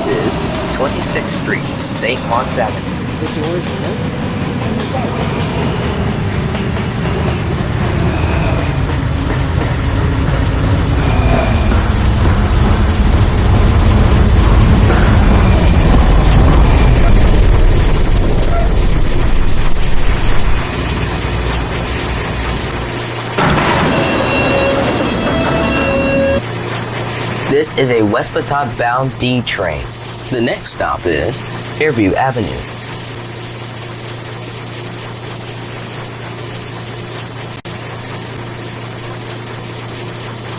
This is 26th Street, St. Marks Avenue. The doors will open on the right. This is a Westpoat bound D train. The next stop is Fairview Avenue.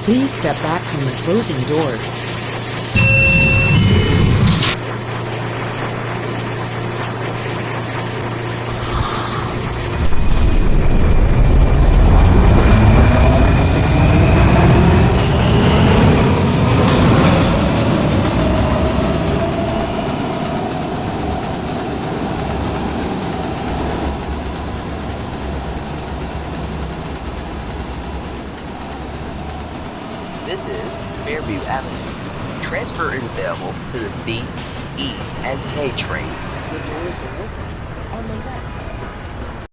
Please step back from the closing doors. This is Fairview Avenue. Transfer is available to the B, E, and K trains. The doors will open on the left.